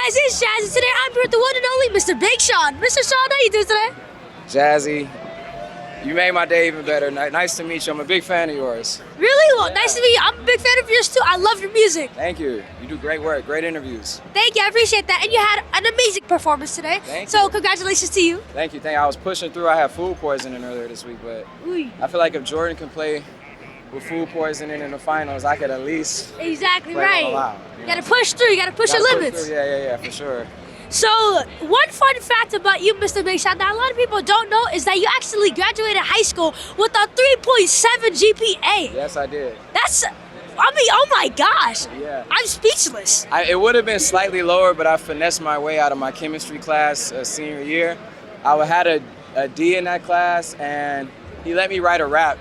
guys, it's Jazzy. Today I'm here with the one and only Mr. Big Sean. Mr. Sean, how you doing today? Jazzy, you made my day even better. Nice to meet you. I'm a big fan of yours. Really? Well, nice to meet you. I'm a big fan of yours too. I love your music. Thank you. You do great work, great interviews. Thank you, I appreciate that. And you had an amazing performance today. Thank so you. congratulations to you. Thank you. I was pushing through. I had food poisoning earlier this week, but Ooh. I feel like if Jordan can play with food poisoning in the finals, I could at least Exactly play right. all out. You gotta push through. You gotta push your limits. Yeah, for sure. So, one fun fact about you, Mr. Big Sean, that a lot of people don't know is that you actually graduated high school with a 3.7 GPA. Yes, I did. Oh my gosh. Yeah. I'm speechless. It would have been slightly lower, but I finessed my way out of my chemistry class senior year. I had a D in that class, and he let me write a rap.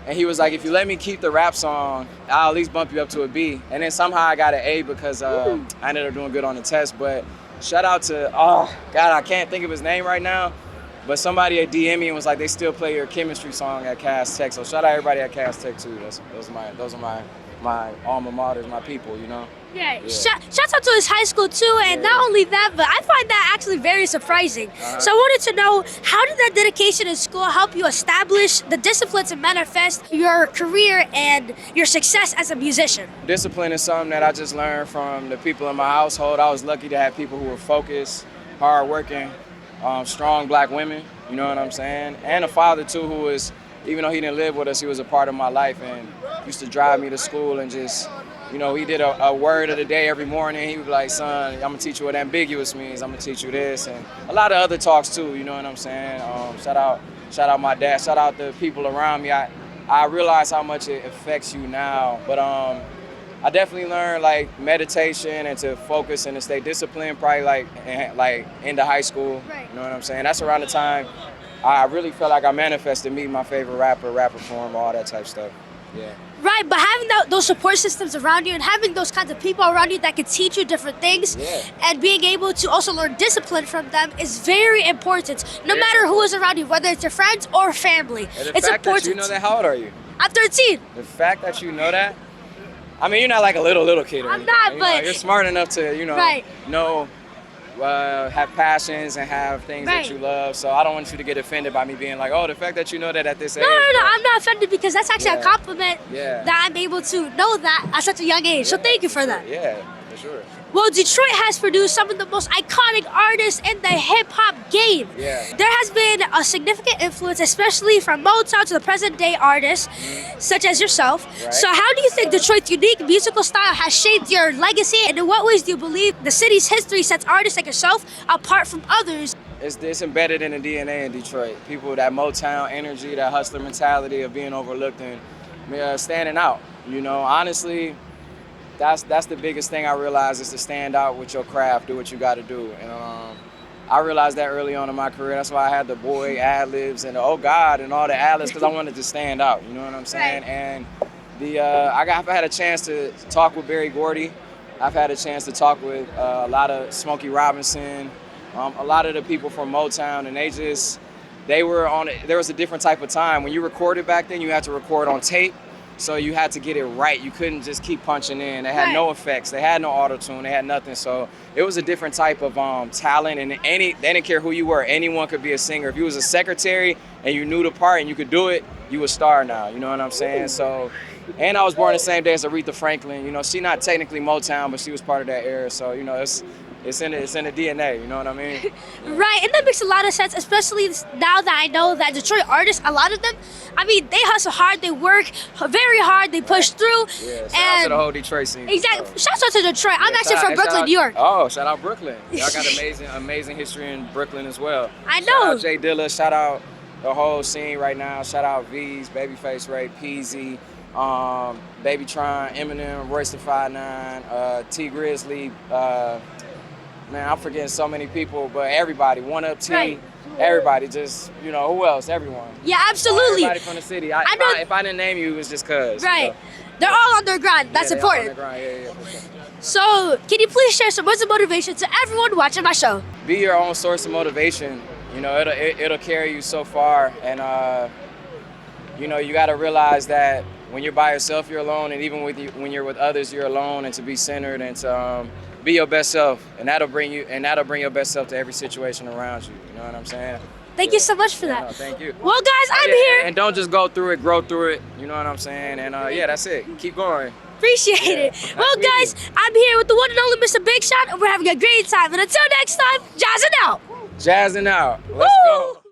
And he was like, if you let me keep the rap song, I'll at least bump you up to a B. And then somehow I got an A because I ended up doing good on the test. But shout out to, oh, God, I can't think of his name right now. But somebody at DM me and was like, they still play your chemistry song at Cass Tech. So shout out everybody at Cass Tech too. Those are my alma maters, my people, you know? Yeah. Shouts out to his high school too, and not only that, but I find that actually very surprising. So I wanted to know, how did that dedication in school help you establish the discipline to manifest your career and your success as a musician? Discipline is something that I just learned from the people in my household. I was lucky to have people who were focused, hardworking, strong black women, you know what I'm saying? And a father too who was, even though he didn't live with us, he was a part of my life and used to drive me to school and just, you know, he did a word of the day every morning. He would be like, son, I'm gonna teach you what ambiguous means. I'm gonna teach you this, and a lot of other talks too, you know what I'm saying? Shout out my dad, shout out the people around me. I realize how much it affects you now, but I definitely learned like meditation and to focus and to stay disciplined probably like into high school, you know what I'm saying? That's around the time I really felt like I manifested meeting my favorite rapper form, all that type stuff. Yeah. Right, but having those support systems around you and having those kinds of people around you that can teach you different things and being able to also learn discipline from them is very important. No matter who is around you, whether it's your friends or family, it's important. That you know that, how old are you? I'm 13. The fact that you know that, I mean, you're not like a little kid or I'm anything. not, but you're smart enough to, you know, know. Have passions and have things that you love. So I don't want you to get offended by me being like, oh, the fact that you know that at this age. No, I'm not offended because that's actually a compliment that I'm able to know that at such a young age. So thank you for that. Yeah, for sure. Well, Detroit has produced some of the most iconic artists in the hip-hop game. Yeah. There has been a significant influence, especially from Motown to the present-day artists, such as yourself. Right. So how do you think Detroit's unique musical style has shaped your legacy, and in what ways do you believe the city's history sets artists like yourself apart from others? It's embedded in the DNA in Detroit. People, that Motown energy, that hustler mentality of being overlooked and standing out. You know, honestly, that's the biggest thing I realized is to stand out with your craft, do what you got to do. And I realized that early on in my career. That's why I had the boy ad-libs and the oh God and all the ad-libs, because I wanted to stand out, you know what I'm saying? Right. And I've had a chance to talk with Berry Gordy. I've had a chance to talk with a lot of Smokey Robinson, a lot of the people from Motown, and there was a different type of time. When you recorded back then, you had to record on tape. So you had to get it right. You couldn't just keep punching in. They had no effects. They had no auto-tune. They had nothing. So it was a different type of talent. And they didn't care who you were. Anyone could be a singer. If you was a secretary and you knew the part and you could do it, you a star now. You know what I'm saying? So, and I was born the same day as Aretha Franklin. You know, she not technically Motown, but she was part of that era. So, you know, it's in the DNA, you know what I mean? Right, and that makes a lot of sense, especially now that I know that Detroit artists, a lot of them, I mean, they hustle hard, they work very hard, they push through. Yeah, shout out to the whole Detroit scene. Exactly, shout out to Detroit. I'm actually from Brooklyn, New York. Oh, shout out Brooklyn. Y'all got amazing history in Brooklyn as well. I know. Shout out Jay Dilla, shout out the whole scene right now. Shout out V's, Babyface Ray, Peasy, Baby Tron, Eminem, Royce the 5'9", T Grizzly, man, I'm forgetting so many people, but everybody, One Up T, everybody, just, you know, who else? Everyone. Yeah, absolutely. Everybody from the city. If I didn't name you, it was just cuz. Right. You know? They're all on their grind. That's important. On their grind. Yeah, for sure. So, can you please share some words of motivation to everyone watching my show? Be your own source of motivation. You know, it'll carry you so far. And, you know, you got to realize that when you're by yourself, you're alone. And even when you're with others, you're alone. And to be centered and to be your best self, and that'll bring your best self to every situation around you. You know what I'm saying? Thank you so much for that. No, thank you. Well, guys, I'm here. And don't just go through it, grow through it. You know what I'm saying? And yeah, that's it. Keep going. Appreciate it. Well, guys, I'm here with the one and only Mr. Big Shot, and we're having a great time. And until next time, jazzing out. Jazzing out. Let's go.